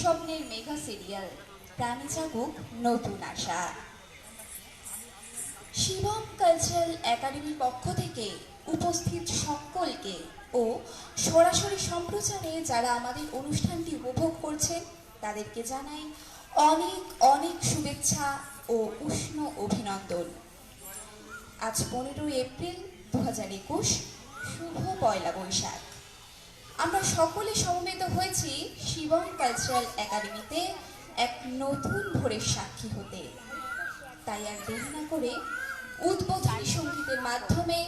স্বপ্নের mega serial প্রাণী জাগুক নতুন আশা। শিবম কালচারাল একাডেমির পক্ষ থেকে উপস্থিত সকলকে ও সরাসরি সম্প্রচারে যারা আমাদের অনুষ্ঠানটি উপভোগ করছেন তাদেরকে জানাই অনেক অনেক শুভেচ্ছা ও উষ্ণ অভিনন্দন। আজ 15 এপ্রিল 2021, শুভ পয়লা বৈশাখ। আমরা সকলে সমবেত হয়েছি শিবম কালচারাল একাডেমিতে এক নতুন ভোরের সাক্ষী হতে। তাই আর দেরি না করে উদ্বোধনী সঙ্গীতের মাধ্যমে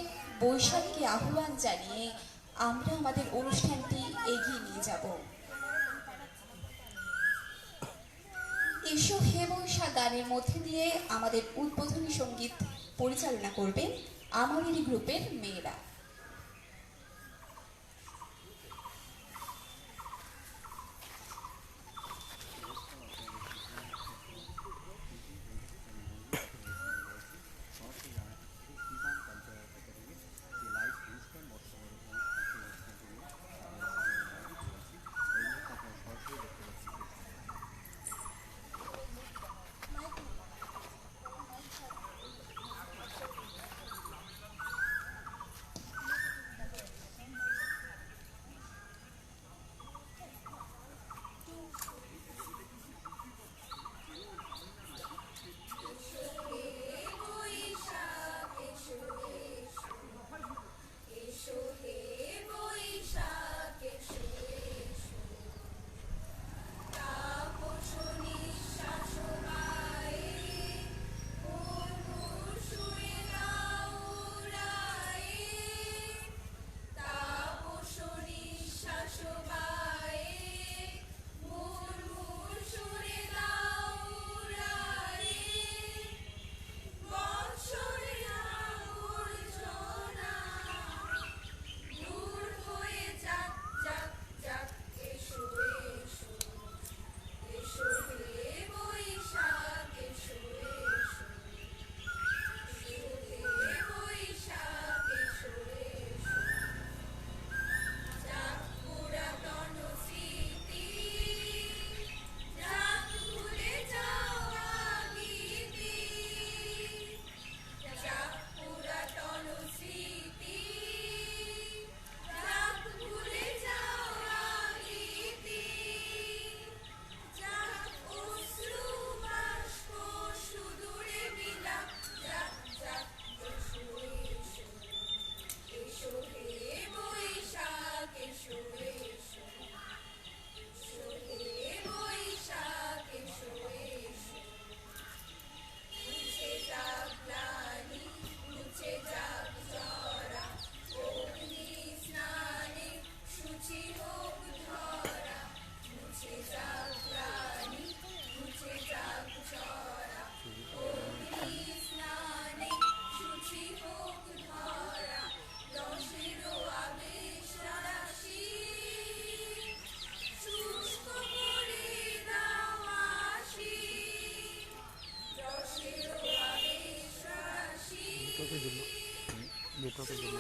বৈশাখকে আহ্বান জানিয়ে আমরা আমাদের অনুষ্ঠানটি এগিয়ে নিয়ে যাব। এসো হে বৈশাখ গানের মধ্যে দিয়ে আমাদের উদ্বোধনী সঙ্গীত পরিচালনা করবেন আমাদেরই গ্রুপের মেয়েরা। নেটওয়ার্কের জন্য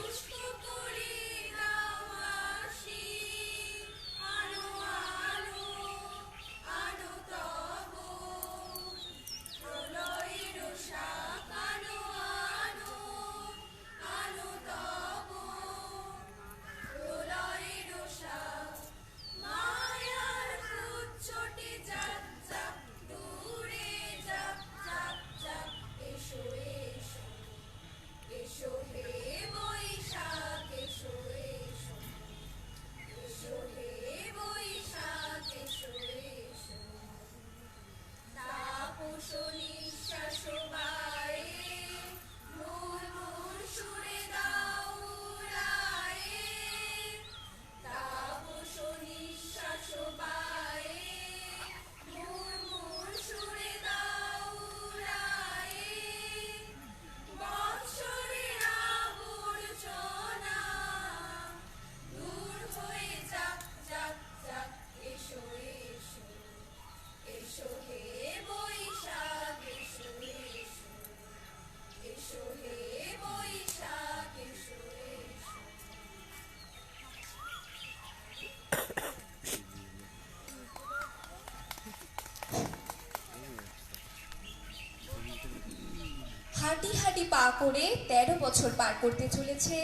হাঁটি হাঁটি পা করে 13 বছর পার করতে চলেছে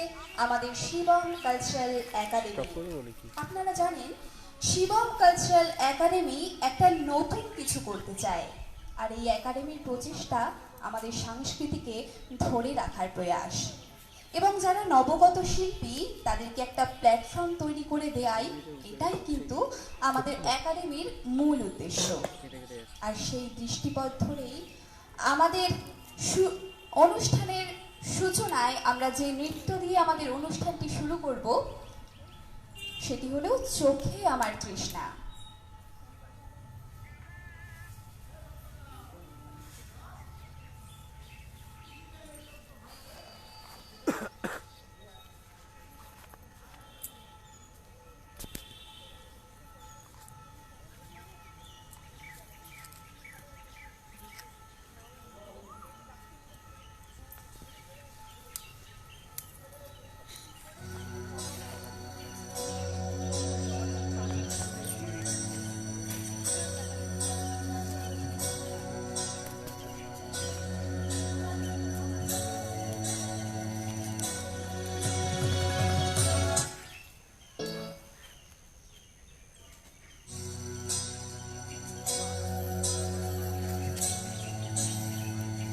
আমাদের শিবম কালচারাল একাডেমি। আপনারা জানেন শিবম কালচারাল একাডেমি একটা নতুন কিছু করতে চায়, আর এই একাডেমির প্রচেষ্টা আমাদের সংস্কৃতিকে ধরে রাখার প্রয়াস এবং যারা নবগত শিল্পী তাদেরকে একটা প্ল্যাটফর্ম তৈরি করে দেয়াই এটাই কিন্তু আমাদের একাডেমির মূল উদ্দেশ্য। আর সেই দৃষ্টিপথ ধরেই আমাদের অনুষ্ঠানের সূচনায় আমরা যে নৃত্য দিয়ে আমাদের অনুষ্ঠানটি শুরু করব সেটি হলো চোখে আমার তৃষ্ণা।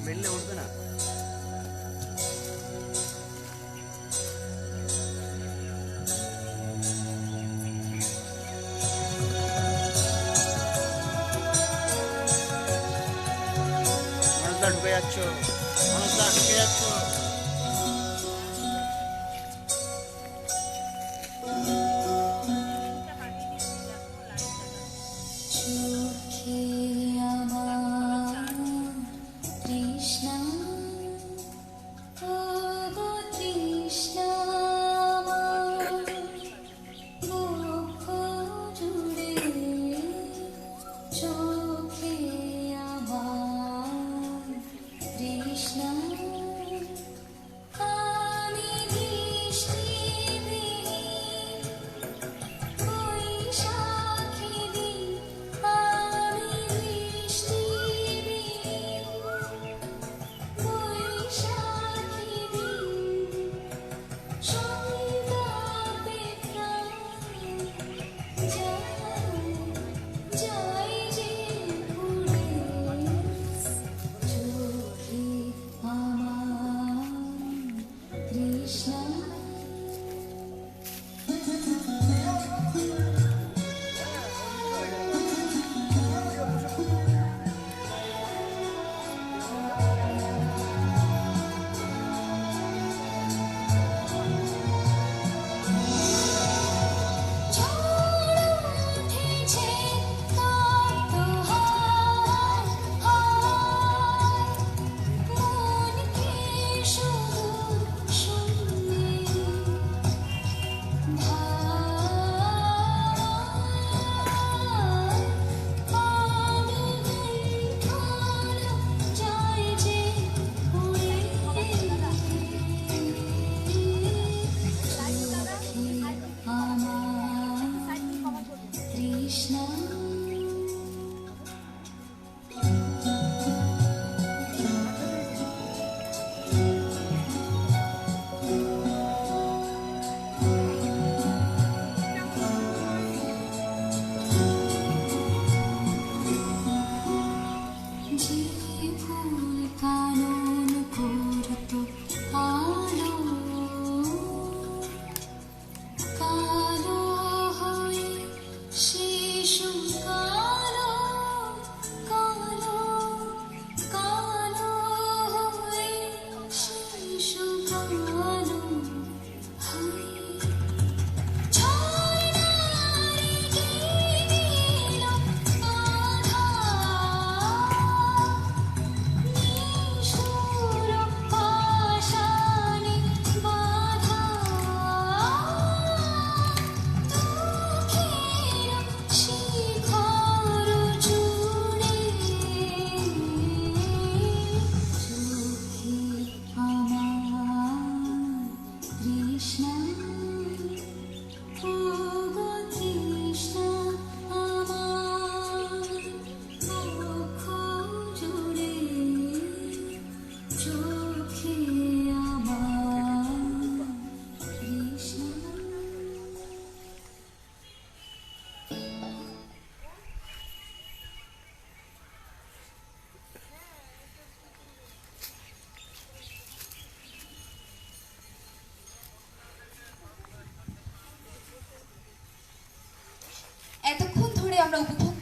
বেললে উঠবে না। মানুষদা ঢুকে যাচ্ছ, মানুষদা ঢুকে যাচ্ছ।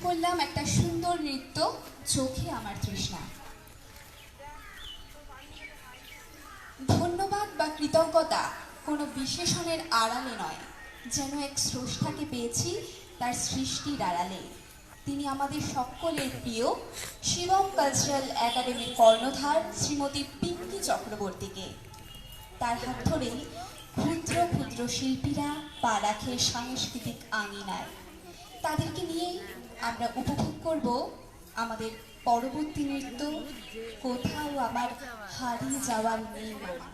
করলাম একটা সুন্দর নৃত্য, চোখে আমার তৃষ্ণা। ধন্যবাদ বা কৃতজ্ঞতা কোনো বিশেষণের আড়ালে নয়, যেন এক স্রষ্টাকে পেয়েছি তার সৃষ্টির আড়ালে। তিনি আমাদের সকলের প্রিয় শিবম কালচারাল একাডেমির কর্ণধার শ্রীমতী পিঙ্কি চক্রবর্তীকে। তার হাত ধরেই ক্ষুদ্র ক্ষুদ্র শিল্পীরা পা রাখে সাংস্কৃতিক আঙিনায়। তাদেরকে নিয়েই আমরা উপভোগ করব আমাদের পরবর্তী নৃত্য, কোথাও আমার হারিয়ে যাওয়ার নেই মামা।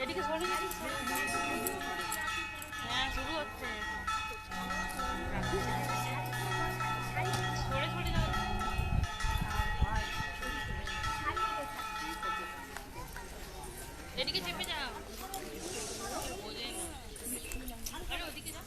এদিকে সরে হ্যাঁ শুরু হচ্ছে সরে সরে যাও এদিকে চেপে যাও বোঝে না আরে ওদিকে যাও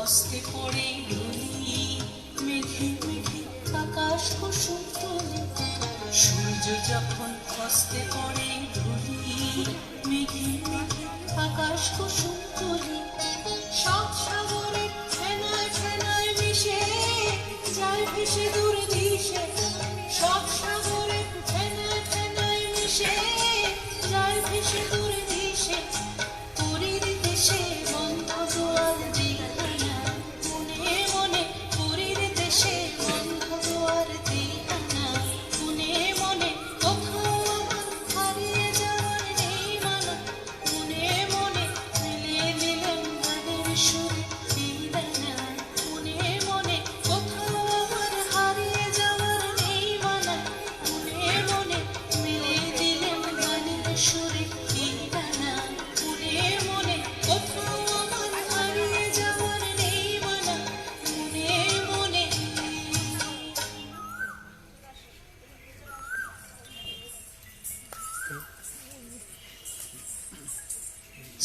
অস্তে পড়ে ধুলি মেঘে মেঘে আকাশ কুসুম তুলি সূর্য যখন অস্তে পড়ে ধুলি মেঘে মেঘে আকাশ কুসুম তুলি সব সাগরে ফেনায় ফেনায় মিশে যায় ভেসে দূর দিশে সব সাগরে ফেনায় ফেনায় মিশে যায় ভেসে দূর দিশে পুরীর দেশে বন্ধ দুয়ার দিহানা মনে মনে পুরীর দেশে বন্ধ দুয়ার দিহানা মনে মনে কোথাও আমার হারিয়ে যাওয়ার নেই মানা মনে মনে মিলিয়ে দিলাম গানের সুরে দিদানা মনে মনে কোথাও আমার হারিয়ে যাওয়ার নেই মানা মনে মনে মিলিয়ে দিলাম গানের সুরে দিদানা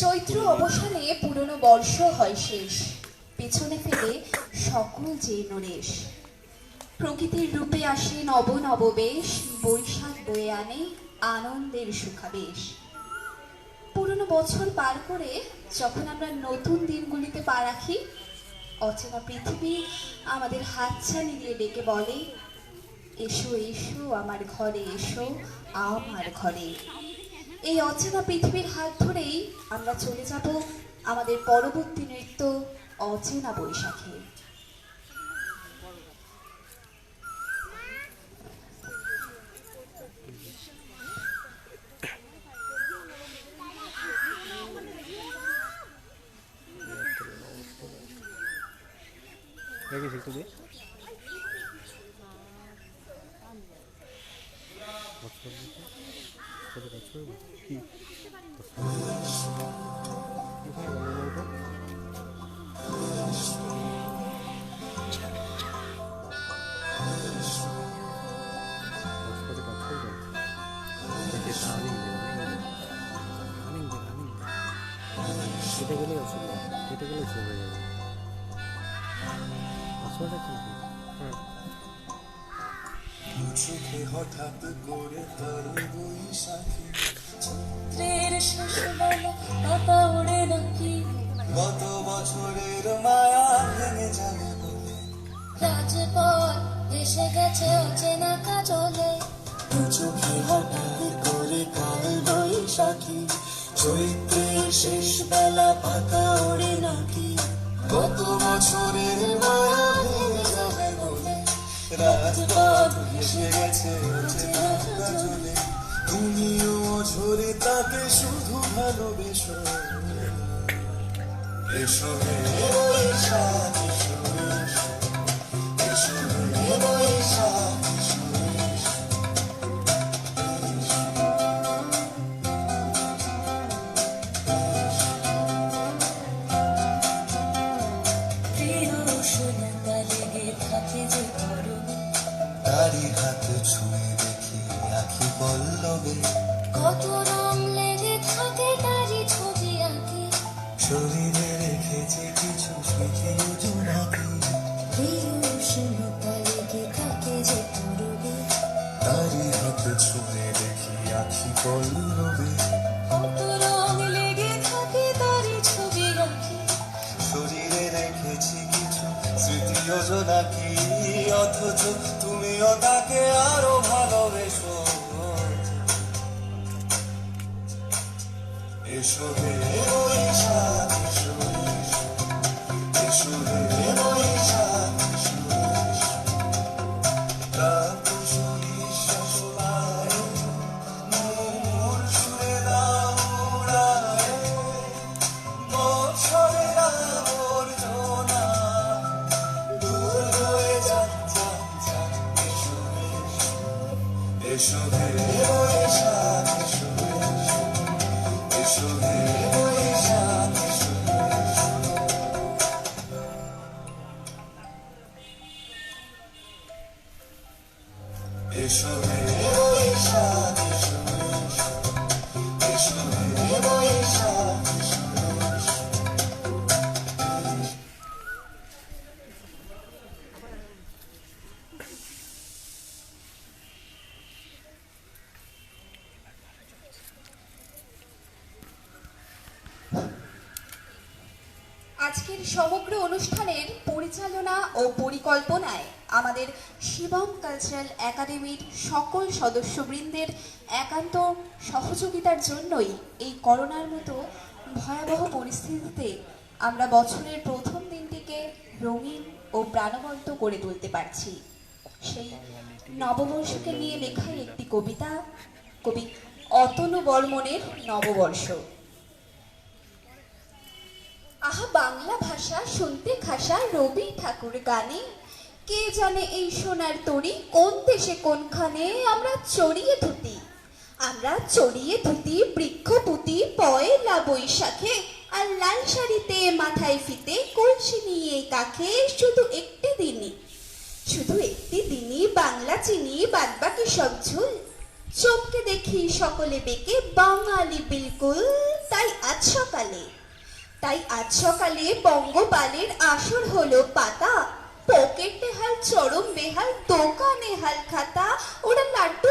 চৈত্র অবসানে পুরনো বর্ষ হয় শেষ, পেছনে ফেলে সকল জীর্ণ রেশ। প্রকৃতির রূপে আসে নব নব বেশ, বৈশাখ বয়ে আনে আনন্দের সুখাবেশ। পুরনো বছর পার করে যখন আমরা নতুন দিনগুলিতে পা রাখি, অচেনা পৃথিবী আমাদের হাতছানি দিয়ে ডেকে বলে, এসো এসো আমার ঘরে, এসো আমার ঘরে। এই অচেনা পৃথিবীর হাত ধরেই আমরা চলে যাব আমাদের পরবর্তী নৃত্য অচেনা বৈশাখে। রেখেছি একটু দিয়ে কি কেটে গেলে অসুবিধা, কেটে গেলে চলে যাবে। আসলে কিন্তু চোখে হঠাৎ করে তার বৈশাখী চৈত্রের শেষ বেলা পাতা ওড়ে নাকি, গত বছরের মায়া ভেঙে যাবে বলে রাজপথ এসে গেছে অচেনা কাজলে। দু চোখে হঠাৎ করে কাল বৈশাখী, চৈত্রের শেষ বেলা পাতা ওড়ে নাকি, গত বছরের মায়া ভেঙে যাবে বলে রাজপথ এসে গেছে অচেনা কাজলে। তুমিও ঝরে তাকে শুধু ভালোবেসো, এসো হে বৈশাখ, এসো এসো, এসো হে বৈশাখ, এসো এসো। প্রিয় উষ্ণতা লেগে থাকে যে গরমে, তারি হাত ছুঁয়ে দেখি আখি পল্লবে, কত রং লেগে থাকে তারই ছবি আঁকি। শরীরে রেখেছে কিছু স্মৃতি জোনাকি, প্রিয় উষ্ণতা লেগে থাকে যে গরমে, তারি হাত ছুঁয়ে দেখি আখি পল্লবে, কত রং লেগে থাকে তারই ছবি আঁকি। শরীরে রেখেছি কিছু স্মৃতি জোনাকি, অথচ তুমিও তাকে আরো ভালোবেসো, এসো হে বৈশাখ, এসো এসো, এসো হে বৈশাখ, এসো এসো। তাপস নিঃশ্বাস পায়, মূল সুরে দাও উড়ায়, বছরের আবর্জনা দূর হয়ে যাক, যাক, যাক, এসো এসো, এসো হে বৈশাখ, এসো এসো, এসো হে বৈশাখ, এসো এসো। এসো হে বৈশাখ, এসো এসো, এসো হে বৈশাখ, এসো এসো। আজকের সমগ্র অনুষ্ঠানের পরিচালনা ও পরিকল্পনায় আমাদের শিবম কালচারাল একাডেমির সকল সদস্যবৃন্দের একান্ত সহযোগিতার জন্যই এই করোনার মতো ভয়াবহ পরিস্থিতিতে আমরা বছরের প্রথম দিনটিকে রঙিন ও প্রাণবন্ত করে তুলতে পারছি। সেই নববর্ষকে নিয়ে লেখা একটি কবিতা, কবি অতনু বর্মনের নববর্ষ। আহা বাংলা ভাষা শুনতে খাসা রবি ঠাকুর গানে, কে জানে এই সোনার তরি কোন দেশে কোনখানে। আমরা চড়িয়ে ধুতি, আমরা চড়িয়ে ধুতি বৃক্ষপুতি পয়লা বৈশাখে, আর লাল শাড়িতে মাথায় ফিতে কলসি নিয়ে কাখে। শুধু একটি দিনই বাংলা চিনি, বাদবাকি সব ঝুল। চোখকে দেখি সকলে বেঁকে বাঙালি বিলকুল। তাই আজ সকালে বঙ্গপালের আসর হলো পাতা। পকেটে হাল চরম বেহাল, দোকানে হাল খাতা। ওরা লাড্ডু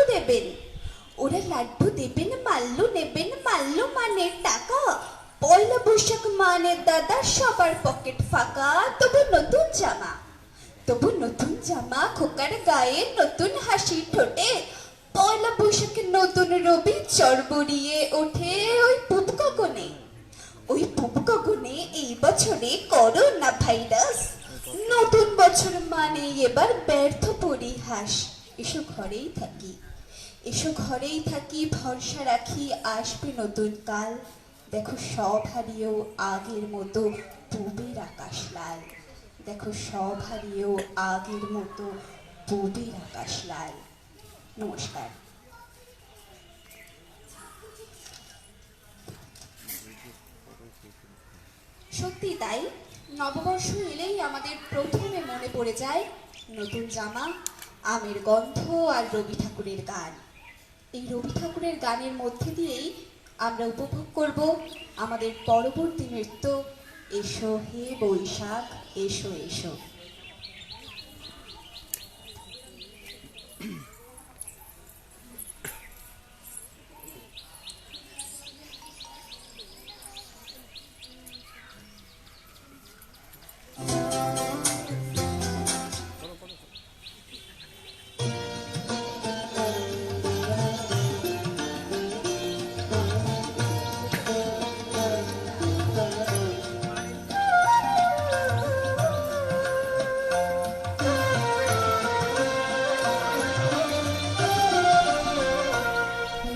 দেবেন, মাল্য নেবেন, মাল্য মানে টাকা। পয়লা বৈশাখ মানে দাদা সবার পকেট ফাঁকা। তবু নতুন জামা খোকার গায়ে, নতুন হাসি ঠোঁটে। পয়লা বৈশাখে নতুন রবি চড়বড়িয়ে ওঠে। ওই পুপকগনে এই বছরে করোনা ভাইরাস। নতুন বছর মানে এবার ব্যর্থ পরিহাস। এসো ঘরেই থাকি, ভরসা রাখি আসবে নতুন কাল। দেখো সব হারিয়েও আগের মতো পুবের আকাশ লাল। নমস্কার। সত্যি তাই, নববর্ষ এলেই আমাদের প্রথমে মনে পড়ে যায় নতুন জামা, আমের গন্ধ আর রবি ঠাকুরের গান। এই রবি ঠাকুরের গানের মধ্যে দিয়েই আমরা উপভোগ করব আমাদের পরবর্তী নৃত্য, এসো হে বৈশাখ এসো এসো।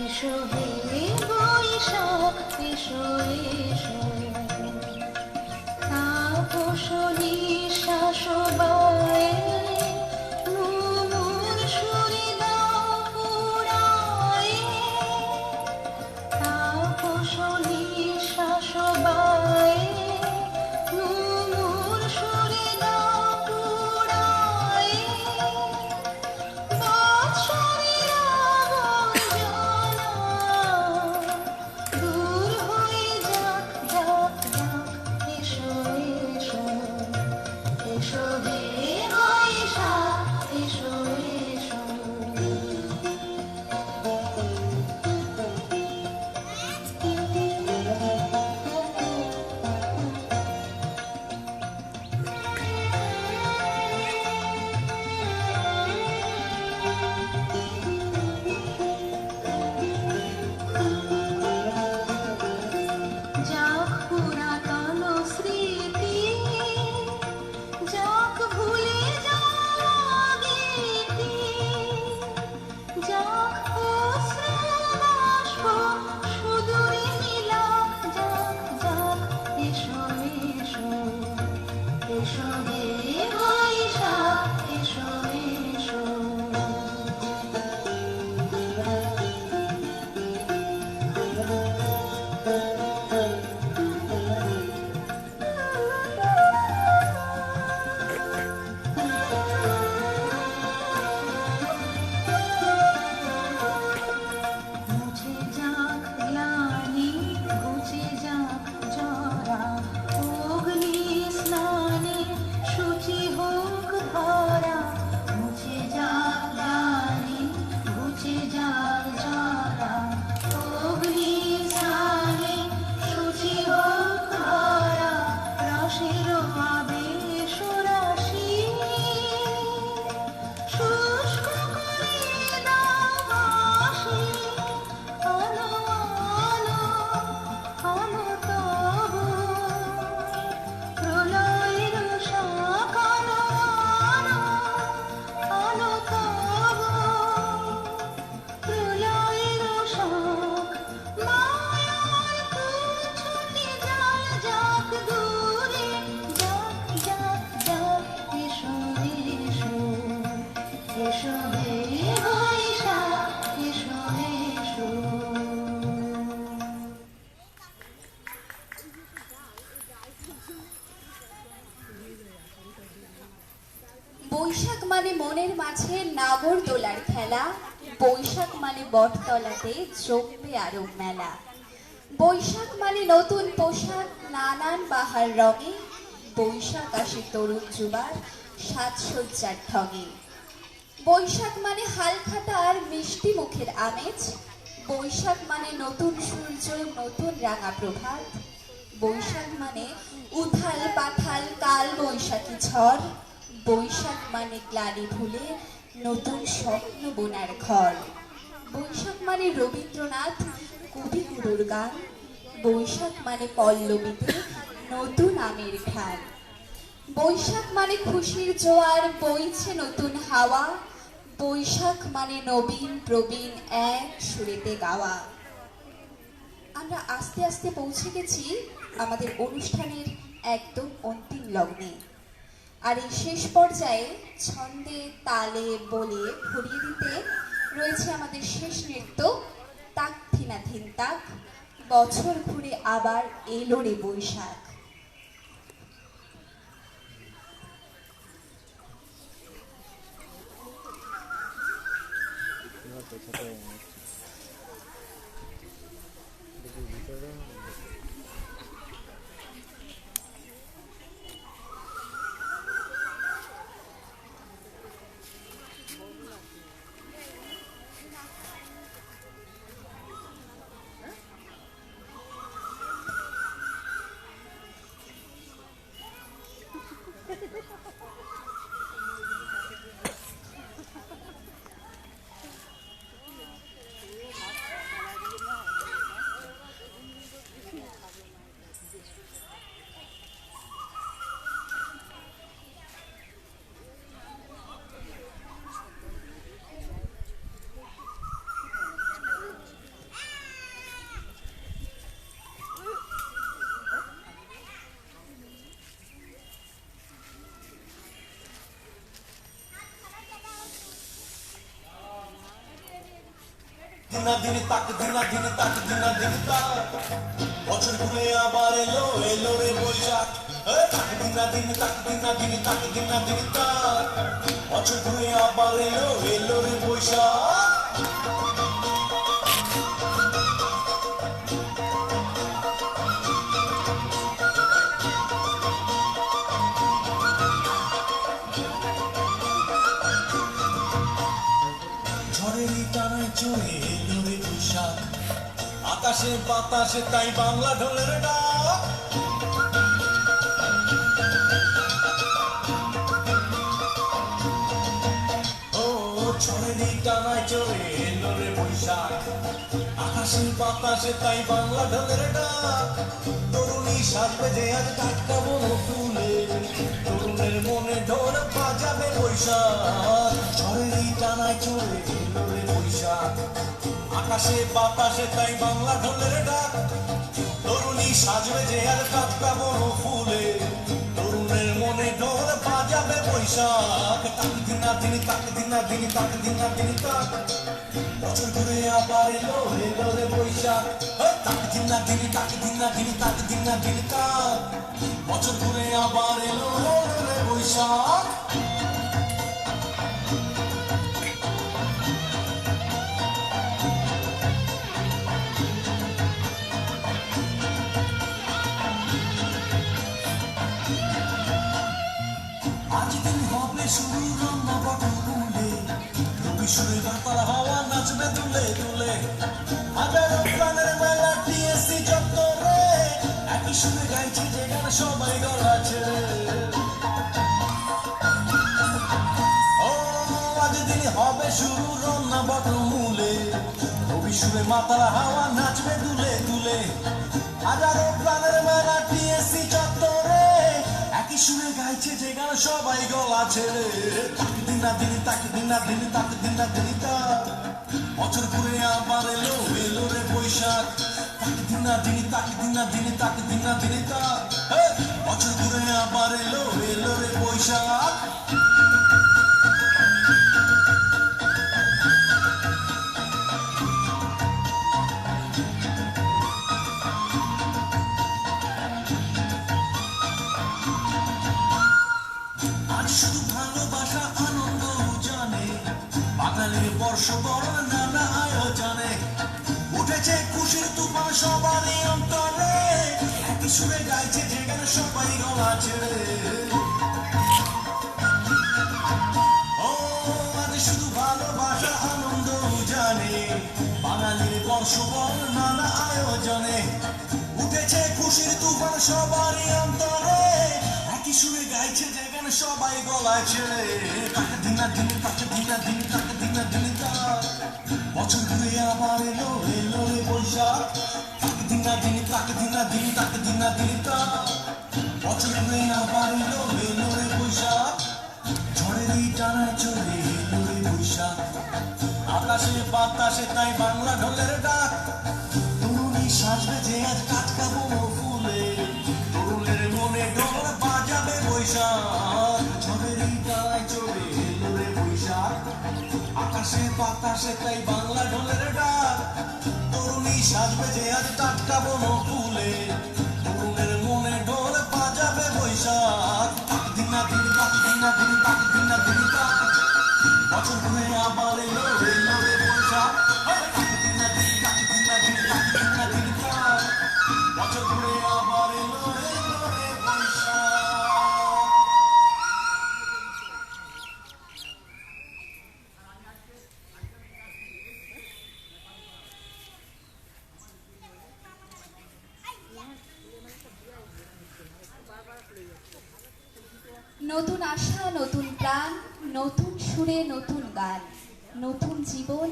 এসো হে বৈশাখ এসো এসো, তাপস নিঃশ্বাস বায়ে, মুমুর সুরে দাও পুরায়ে। তাপস নিঃশ্বাস বায়ে, মুমুর সুরে দাও পুরায়ে। বৎসরের আবর্জনা দূর হয়ে যাক, যাক, যাক। এসো এসো, এসো হে বৈশাখ এসো এসো। যাক পুরাতন স্মৃতি, যাক ভুলে যাওয়া গীতি, যাক অশ্রুবাষ্প সুদূরে নীলাভ, যাক, যাক। এসো এসো, এসো হে বৈশাখ এসো এসো। মুছে যাক গ্লানি, ঘুচে যাক জরা, অগ্নি স্নানে শুচি হোক ধরা। মুছে যাক গ্লানি, ঘুচে যাক জরা, অগ্নি স্নানে শুচি হোক ধরা। রসের আবেশ রাশি শুষ্ক করে দাও হাসি। আলো আলো আলো তবু প্রলয়ের শাখ, আলো আলো আলো তবু প্রলয়ের শাখ। মায়ার তুচ্ছটি জাল যাক দূরে, যাক, যাক, যাক। এসো এসো, এসো হে বৈশাখ এসো এসো। বৈশাখ মানে মনের মাঝে নাগর দোলার খেলা, বৈশাখ মানে বটতলাতে জমবে আরো মেলা। বৈশাখ মানে নতুন পোশাক নানান বাহার রঙে। বৈশাখ আসে তরুণ যুবার সাজসজ্জার ঢঙে। বৈশাখ মানে হালখাতার মিষ্টি মুখের আমেজ। বৈশাখ মানে নতুন সূর্য নতুন রাঙা প্রভাত। বৈশাখ মানে উথাল পাথাল কাল বৈশাখী ঝড়। বৈশাখ মানে গ্লানি ভুলে নতুন স্বপ্ন বোনার ঘর। বৈশাখ মানে রবীন্দ্রনাথ কবিগুরুর গান। বৈশাখ মানে পল্লবীতে নতুন আমের ঘ্রাণ। বৈশাখ মানে খুশির জোয়ার বইছে নতুন হাওয়া। বৈশাখ মানে নবীন প্রবীণ এক সুরেতে গাওয়া। আমরা আস্তে আস্তে পৌঁছে গেছি আমাদের অনুষ্ঠানের একদম অন্তিম লগ্নে। আর এই শেষ পর্যায়ে ছন্দে তালে বলে ভরিয়ে দিতে রয়েছে আমাদের শেষ নৃত্য তাক থিনা থিন তাক। বছর ঘুরে আবার এলো রে বৈশাখ। এবার তো ছোট হয়ে গেছে। দেখি ভিতরে দিনা দিন তাক দিনা দিন তাক দিনা দিন তাক বছর ঘুরে আবার এলো এলো রে বৈশাখ তাক দিনা দিন তাক দিনা দিন তাক দিনা দিন তাক বছর ঘুরে আবার এলো এলো রে বৈশাখ ঝড়ের টানায় চলে এলো রে বৈশাখ আকাশে বাতাসে তাই বাংলা ঢোলের ডাক ও ঝড়ের টানায় চলে এলো রে বৈশাখ আকাশে বাতাসে তাই বাংলা ঢোলের ডাক তরুণী সাজবে যে আজ টাটকা বন ফুলে তরুণের মনে ঢোল বাজাবে বৈশাখ ঝড়ের টানায় চলে এলো রে বৈশাখ আকাশে বাতাসে তাই বাংলা ঢোলের ডাক তরুণী সাজবে যে আর টাটকা বন ফুলে তরুণের মনে ঢোল বাজাবে বৈশাখ তাক দিনা দিন তাক দিনা দিন তাক দিনা দিন তাক বছর ঘুরে আবার এলো এলো রে বৈশাখ তাক দিনা দিন তাক দিনা দিন তাক দিনা দিন তাক বছর ঘুরে আবার এলো এলো রে বৈশাখ আজ দিন হবে শুরু রঙা বটমূলে রবি সুরে বাতাল হাওয়া নাচবে দুলে দুলে হাজারো প্রাণের মেলা টিএসসি চত্বরে একই সুরে গাইছে যে গান সবাই গলা ছেড়ে ও আজ দিন হবে শুরু রঙা বটমূলে রবি সুরে মাতাল হাওয়া নাচবে দুলে দুলে হাজারো প্রাণের মেলা টিএসসি চত্বরে একই সুরে গাইছে যে গান সবাই গলা ছেড়ে তাক দিনা দিন তাক দিনা দিন তাক দিনা দিন তাক বছর ঘুরে আবার এলো এলো রে বৈশাখ তাক দিনা দিন তাক দিনা দিন তাক দিনা দিন তাক বছর ঘুরে আবার এলো এলো রে বৈশাখ আজ শুধু ভালোবাসা আনন্দ জানে বাঙালির বর্ষ বরণ সবাই গলা ছেড়ে ও আজ শুধু ভালোবাসা আনন্দ জানে বাঙালির বর্ষবরণ নানা আয়োজনে উঠেছে খুশির তুফান সবারই অন্তরে একই সুরে গাইছে যেখানে সবাই গলায় ছেড়ে তাকে দিনা দিন তাকে দিনা দিন তাকে দিনা দিন বছর ঘুরে আবার এলো এলো রে বৈশাখ তাকে দিনা দিন তাকে দিনা দিন তাকে দিনা দিন বছর ঘুরে আবার এলো এলো রে বৈশাখ ঝড়ের এই টানায় চলে এলো রে বৈশাখ আকাশে বাতাসে তাই বাংলা ঢোলের ডাক তরুণী সাজবে যে আজ টাটকা বনো ফুলে তরুণের মনে ঢোল বাজাবে বৈশাখ ঝড়ের এই টানায় চলে এলো রে বৈশাখ আকাশে বাতাসে তাই বাংলা ঢোলের ডাক তরুণী সাজবে যে আজ টাটকা বনো ফুলে তরুণের মনে ঢোল বাজাবে বৈশাখ তাক দিনা দিন তাক দিনা দিন তাক দিনা দিন বছর ঘুরে আবার এলো এলো রে বৈশাখ তাক দিনা দিন তাক দিনা দিন তাক দিনা দিন বছর ঘুরে আবার এলো এলো রে বৈশাখ নতুন আশা নতুন প্রাণ নতুন সুরে নতুন গান নতুন জীবন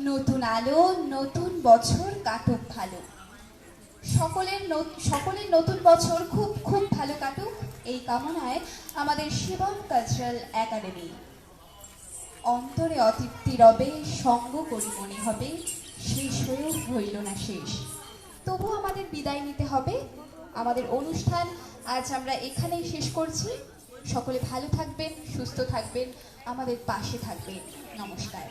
নতুন আলো নতুন বছর কাটুক ভালো সকলের নতুন বছর খুব খুব ভালো কাটুক এই কামনায় আমাদের শিবম কালচারাল একাডেমি অন্তরে অতৃপ্তি রবে সঙ্গ করি মনে হবে শেষ হয়েও হইল না শেষ তবু আমাদের বিদায় নিতে হবে আমাদের অনুষ্ঠান আজ আমরা এখানেই শেষ করছি সকলে ভালো থাকবেন সুস্থ থাকবেন আমাদের পাশে থাকবেন নমস্কার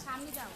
সামনে যাও